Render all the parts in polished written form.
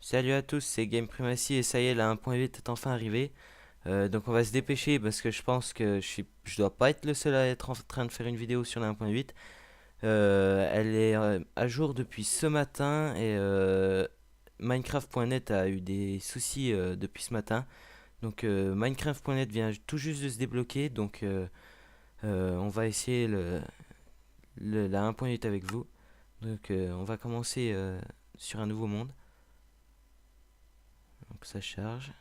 Salut à tous, c'est Game Primacy et ça y est, la 1.8 est enfin arrivé. Donc on va se dépêcher parce que je pense que je dois pas être le seul à être en train de faire une vidéo sur la 1.8. Elle est à jour depuis ce matin et Minecraft.net a eu des soucis depuis ce matin. Donc Minecraft.net vient tout juste de se débloquer, donc on va essayer la 1.8 avec vous. Donc on va commencer sur un nouveau monde. Donc ça charge.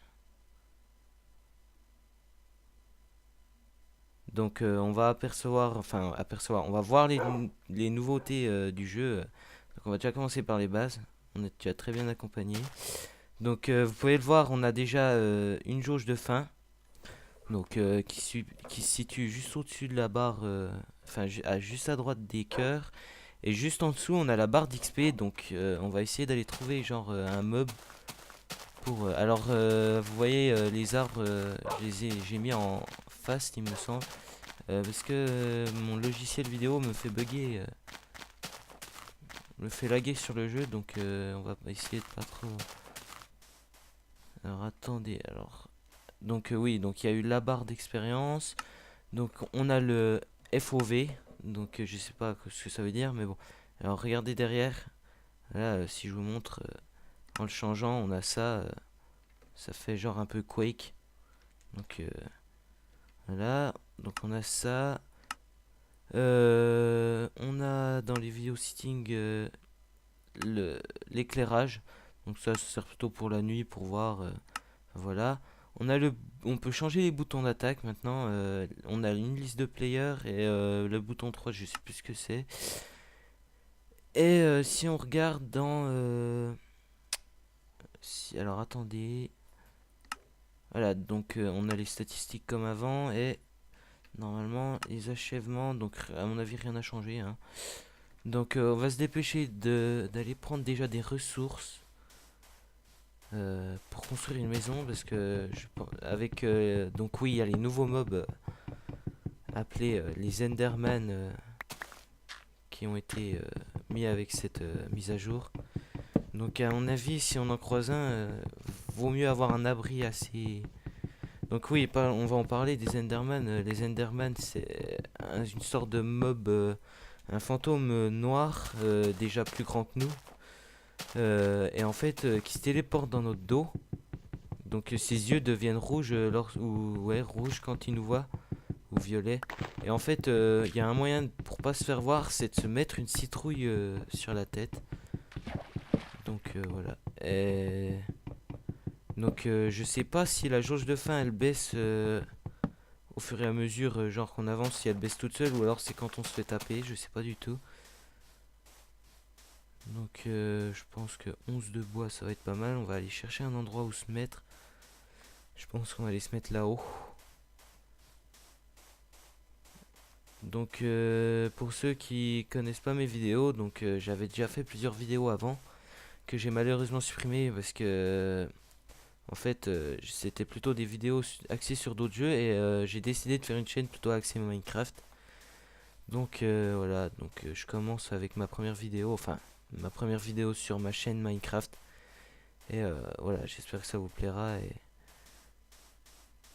Donc on va on va voir les nouveautés du jeu. Donc on va déjà commencer par les bases. On est déjà très bien accompagné. Donc vous pouvez le voir, on a déjà une jauge de faim. Donc qui se situe juste au-dessus de la barre, juste à droite des cœurs. Et juste en dessous, on a la barre d'XP. Donc on va essayer d'aller trouver genre un mob pour. Vous voyez les arbres, j'ai mis en fast, il me semble. Parce que mon logiciel vidéo me fait bugger, me fait laguer sur le jeu, donc on va essayer de pas trop. Alors attendez, alors. Donc oui, donc il y a eu la barre d'expérience, donc on a le FOV, donc je sais pas ce que ça veut dire, mais bon. Alors regardez derrière, là si je vous montre, en le changeant, on a ça, ça fait genre un peu Quake. Donc voilà, donc on a ça. On a dans les vidéos settings l'éclairage. Donc ça sert plutôt pour la nuit pour voir. Voilà. On peut changer les boutons d'attaque maintenant. On a une liste de players et le bouton 3 je sais plus ce que c'est. Et si on regarde dans... alors attendez. Voilà, donc on a les statistiques comme avant et normalement les achèvements. Donc à mon avis rien n'a changé, hein. Donc on va se dépêcher d'aller prendre déjà des ressources pour construire une maison parce que avec donc oui il y a les nouveaux mobs appelés les Enderman qui ont été mis avec cette mise à jour. Donc à mon avis si on en croise un vaut mieux avoir un abri assez. Donc oui on va en parler des Enderman. Les Enderman c'est une sorte de mob, un fantôme noir déjà plus grand que nous. Et en fait qui se téléporte dans notre dos. Donc ses yeux deviennent rouges rouges quand il nous voit ou violet. Et en fait, il y a un moyen pour pas se faire voir, c'est de se mettre une citrouille sur la tête. Donc voilà. Donc je sais pas si la jauge de faim elle baisse au fur et à mesure, genre qu'on avance, si elle baisse toute seule ou alors c'est quand on se fait taper, je sais pas du tout. Donc je pense que 11 de bois ça va être pas mal. On va aller chercher un endroit où se mettre. Je pense qu'on va aller se mettre là-haut. Donc pour ceux qui connaissent pas mes vidéos, donc j'avais déjà fait plusieurs vidéos avant que j'ai malheureusement supprimées parce que en fait c'était plutôt des vidéos axées sur d'autres jeux et j'ai décidé de faire une chaîne plutôt axée Minecraft. Donc voilà, donc je commence avec ma première vidéo, enfin ma première vidéo sur ma chaîne Minecraft et voilà, j'espère que ça vous plaira et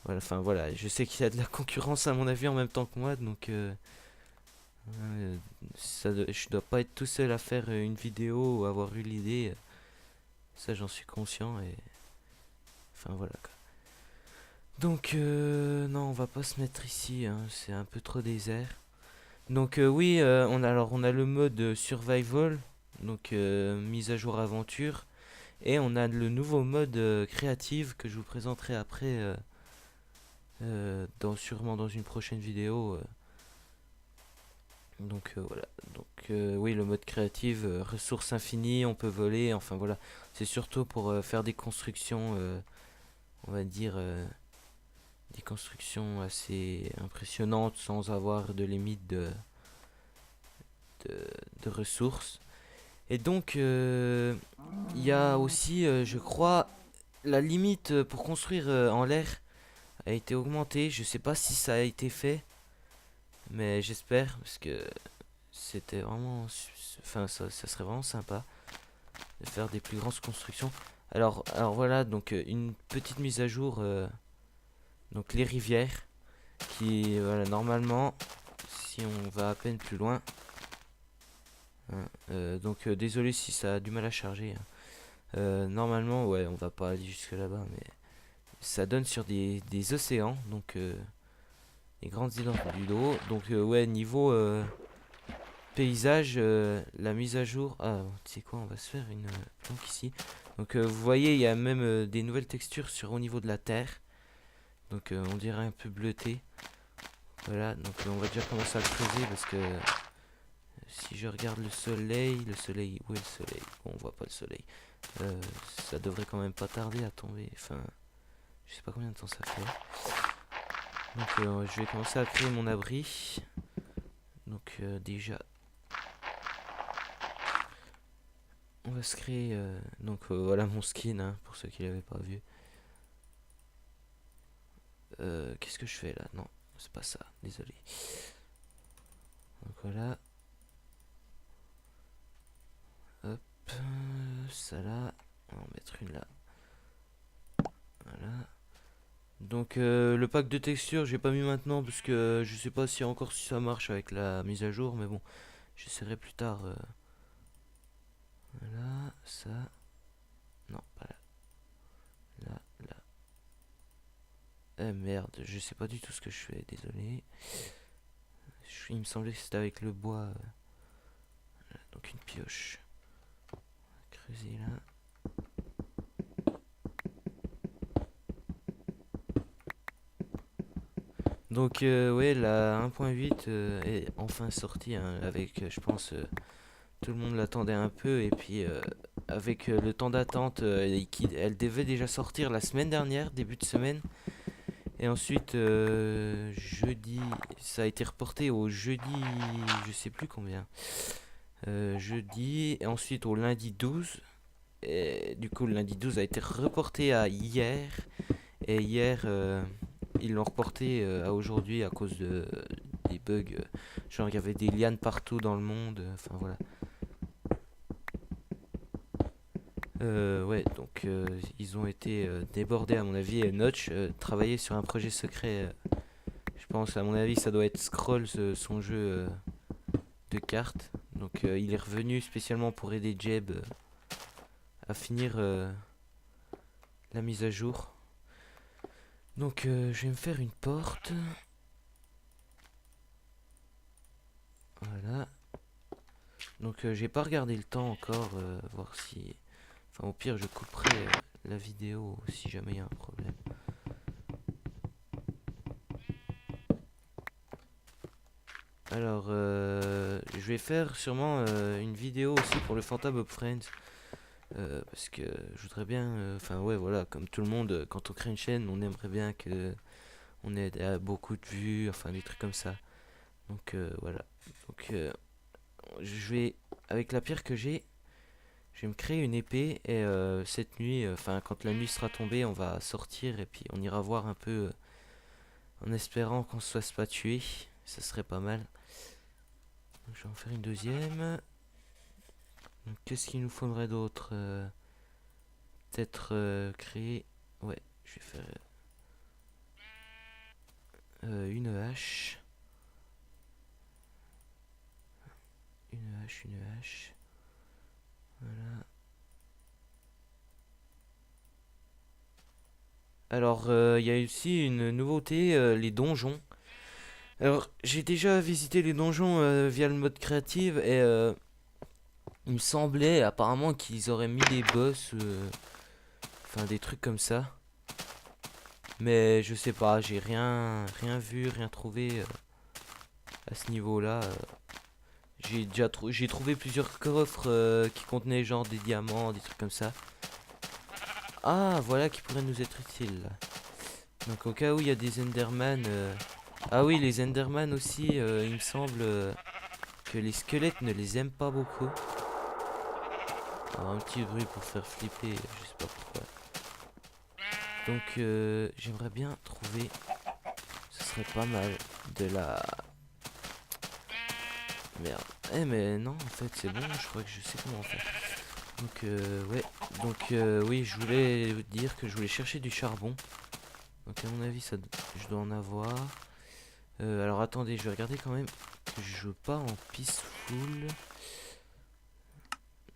voilà, enfin voilà, je sais qu'il y a de la concurrence à mon avis en même temps que moi, donc je dois pas être tout seul à faire une vidéo ou avoir eu l'idée. Ça, j'en suis conscient et. Enfin, voilà quoi. Donc, non, on va pas se mettre ici, hein, c'est un peu trop désert. Donc, oui, on a le mode survival, donc mise à jour aventure. Et on a le nouveau mode créative que je vous présenterai après, sûrement dans une prochaine vidéo. Donc voilà. Donc oui, le mode créative, ressources infinies, on peut voler, enfin voilà. C'est surtout pour faire des constructions, on va dire, des constructions assez impressionnantes sans avoir de limite de, de ressources. Et donc il y a aussi, je crois, la limite pour construire en l'air a été augmentée. Je sais pas si ça a été fait, mais j'espère parce que c'était vraiment, enfin ça serait vraiment sympa de faire des plus grandes constructions. Alors voilà, donc une petite mise à jour. Donc les rivières qui, voilà, normalement, si on va à peine plus loin, hein, donc désolé si ça a du mal à charger, hein. Normalement, ouais, on va pas aller jusque là-bas, mais ça donne sur des océans, donc les grandes étendues d'eau. Donc ouais, niveau paysage, la mise à jour. Ah, tu sais quoi, on va se faire une planque ici. Donc vous voyez, il y a même des nouvelles textures au niveau de la terre. Donc on dirait un peu bleuté. Voilà, donc on va déjà commencer à le creuser parce que si je regarde le soleil, où est le soleil? Bon, on voit pas le soleil. Ça devrait quand même pas tarder à tomber. Enfin, je sais pas combien de temps ça fait. Donc je vais commencer à créer mon abri. Donc déjà, on va se créer. Donc voilà mon skin, hein, pour ceux qui l'avaient pas vu. Qu'est-ce que je fais là? Non, c'est pas ça, désolé. Donc voilà. Hop, ça là. On va en mettre une là. Voilà. Donc le pack de textures, j'ai pas mis maintenant parce que je sais pas si encore si ça marche avec la mise à jour, mais bon, j'essaierai plus tard. Voilà, ça. Non, pas là. Là, là. Merde, je sais pas du tout ce que je fais, désolé. Il me semblait que c'était avec le bois. Donc une pioche. Creuser là. Donc ouais, la 1.8 est enfin sortie, hein, avec, je pense, tout le monde l'attendait un peu. Et puis avec le temps d'attente, elle devait déjà sortir la semaine dernière, début de semaine. Et ensuite, jeudi, ça a été reporté au jeudi, je sais plus combien. Jeudi, et ensuite au lundi 12. Et du coup, le lundi 12 a été reporté à hier. Et hier, ils l'ont reporté à aujourd'hui à cause des bugs. Genre, il y avait des lianes partout dans le monde. Enfin, voilà. Ouais, donc ils ont été débordés à mon avis. Et Notch travaillait sur un projet secret. Je pense, à mon avis, ça doit être Scrolls, son jeu de cartes. Donc il est revenu spécialement pour aider Jeb à finir la mise à jour. Donc je vais me faire une porte. Voilà. Donc j'ai pas regardé le temps encore, voir si... Enfin au pire je couperai la vidéo si jamais il y a un problème. Alors je vais faire sûrement une vidéo aussi pour le Phantom of Friends. Parce que je voudrais bien... Enfin ouais voilà, comme tout le monde, quand on crée une chaîne, on aimerait bien que on ait beaucoup de vues, enfin des trucs comme ça. Donc voilà. Donc je vais... Avec la pierre que j'ai... Je vais me créer une épée et cette nuit, enfin quand la nuit sera tombée, on va sortir et puis on ira voir un peu en espérant qu'on se fasse pas tuer. Ça serait pas mal. Donc, je vais en faire une deuxième. Donc qu'est-ce qu'il nous faudrait d'autre? Peut-être créer... Ouais, je vais faire une hache. Une hache. Voilà. Alors, il y a aussi une nouveauté, les donjons. Alors, j'ai déjà visité les donjons via le mode créative et il me semblait apparemment qu'ils auraient mis des boss, enfin des trucs comme ça. Mais je sais pas, j'ai rien vu, rien trouvé à ce niveau-là. J'ai trouvé plusieurs coffres qui contenaient genre des diamants, des trucs comme ça. Ah, voilà qui pourrait nous être utile là. Donc au cas où il y a des Enderman. Ah oui, les Enderman aussi, il me semble que les squelettes ne les aiment pas beaucoup. Alors, un petit bruit pour faire flipper, je sais pas pourquoi. Donc j'aimerais bien trouver, ce serait pas mal, de la... Merde. Eh mais non, en fait c'est bon, je crois que je sais comment faire. Donc ouais, Donc oui, je voulais vous dire que je voulais chercher du charbon. Donc à mon avis, je dois en avoir. Alors attendez, je vais regarder quand même que je joue pas en peaceful.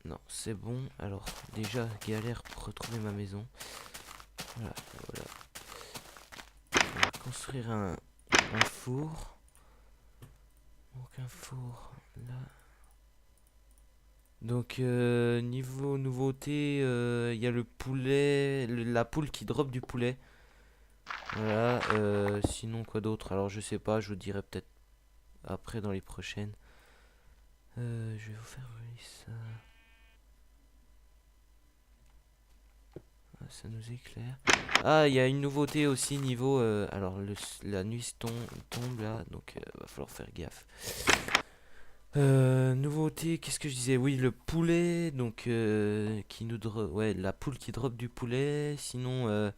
Non, c'est bon. Alors déjà, galère pour retrouver ma maison. Voilà, voilà. On va construire un four. Donc un four là. Donc niveau nouveauté, il y a le poulet, la poule qui drop du poulet. Voilà, sinon quoi d'autre? Alors je sais pas, je vous dirai peut-être après dans les prochaines. Je vais vous faire ça. Ah, ça nous éclaire. Ah, il y a une nouveauté aussi niveau. Alors la nuit tombe là, donc va falloir faire gaffe. Nouveauté, qu'est-ce que je disais? Oui, le poulet, donc qui nous ouais, la poule qui drop du poulet. Sinon,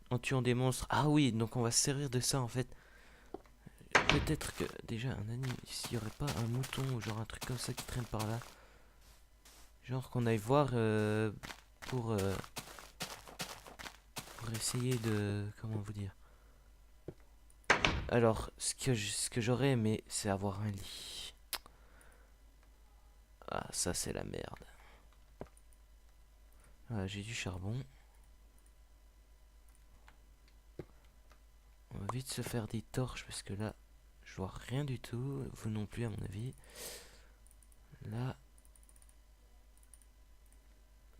en tuant des monstres. Ah oui, donc on va se servir de ça en fait. Peut-être que déjà un anime, s'il y aurait pas un mouton ou genre un truc comme ça qui traîne par là, genre qu'on aille voir pour euh, pour essayer de, comment vous dire. Alors, ce que j'aurais aimé, c'est avoir un lit. Ah, ça c'est la merde. Voilà, j'ai du charbon. On va vite se faire des torches parce que là, je vois rien du tout. Vous non plus à mon avis. Là.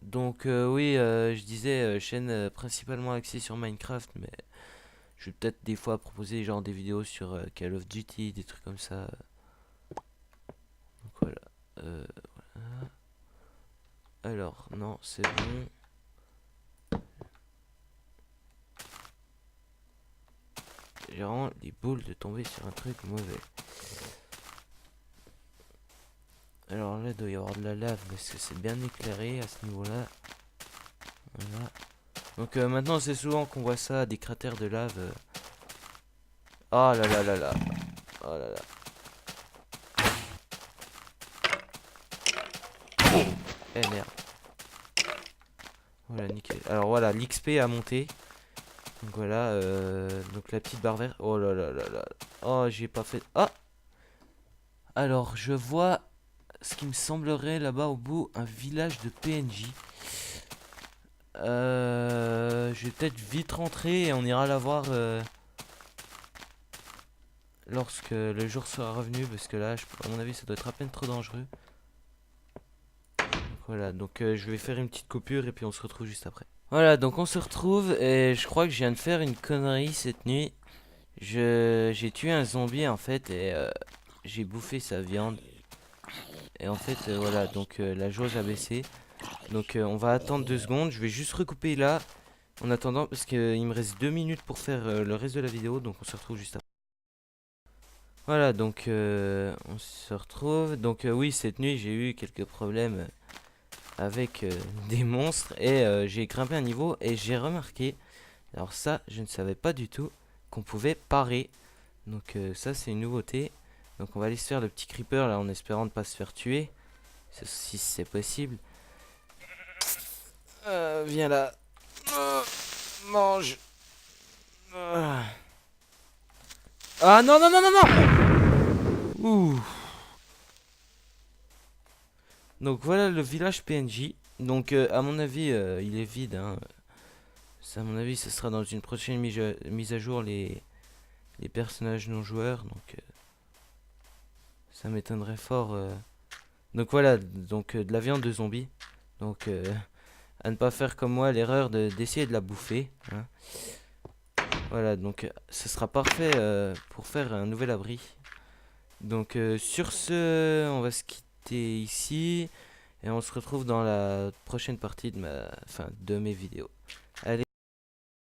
Donc oui, je disais chaîne principalement axée sur Minecraft, mais je vais peut-être des fois proposer genre des vidéos sur Call of Duty, des trucs comme ça. Donc voilà. Voilà. Alors non, c'est bon. J'ai vraiment les boules de tomber sur un truc mauvais. Alors là, il doit y avoir de la lave parce que c'est bien éclairé à ce niveau-là. Voilà. Donc maintenant, c'est souvent qu'on voit ça, des cratères de lave. Oh là là là là. Oh là là. Eh merde. Voilà, nickel. Alors voilà, l'XP a monté. Donc voilà, donc la petite barre verte. Oh là là là là. Oh, j'ai pas fait. Ah! Alors, je vois ce qui me semblerait là-bas au bout, un village de PNJ. Je vais peut-être vite rentrer et on ira la voir lorsque le jour sera revenu. Parce que là, à mon avis, ça doit être à peine trop dangereux. Donc, voilà, donc je vais faire une petite coupure et puis on se retrouve juste après. Voilà, donc on se retrouve et je crois que je viens de faire une connerie cette nuit. J'ai tué un zombie en fait et j'ai bouffé sa viande. Et en fait, voilà, donc la jauge a baissé. Donc on va attendre 2 secondes. Je vais juste recouper là en attendant parce qu'il me reste 2 minutes pour faire le reste de la vidéo. Donc on se retrouve juste après. Voilà, donc on se retrouve. Donc oui, cette nuit j'ai eu quelques problèmes avec des monstres et j'ai grimpé un niveau et j'ai remarqué. Alors ça, je ne savais pas du tout qu'on pouvait parer. Donc ça c'est une nouveauté. Donc on va aller se faire le petit creeper là en espérant ne pas se faire tuer. Si c'est possible. Viens là. Mange. Ah non non non non non. Ouh. Donc voilà le village PNJ. Donc à mon avis il est vide hein. Ça, à mon avis ce sera dans une prochaine mise à jour les personnages non joueurs. Donc ça m'étonnerait fort. Donc voilà, donc de la viande de zombie. Donc à ne pas faire comme moi l'erreur d'essayer de la bouffer. Hein. Voilà, donc ce sera parfait pour faire un nouvel abri. Donc sur ce, on va se quitter ici et on se retrouve dans la prochaine partie de de mes vidéos. Allez.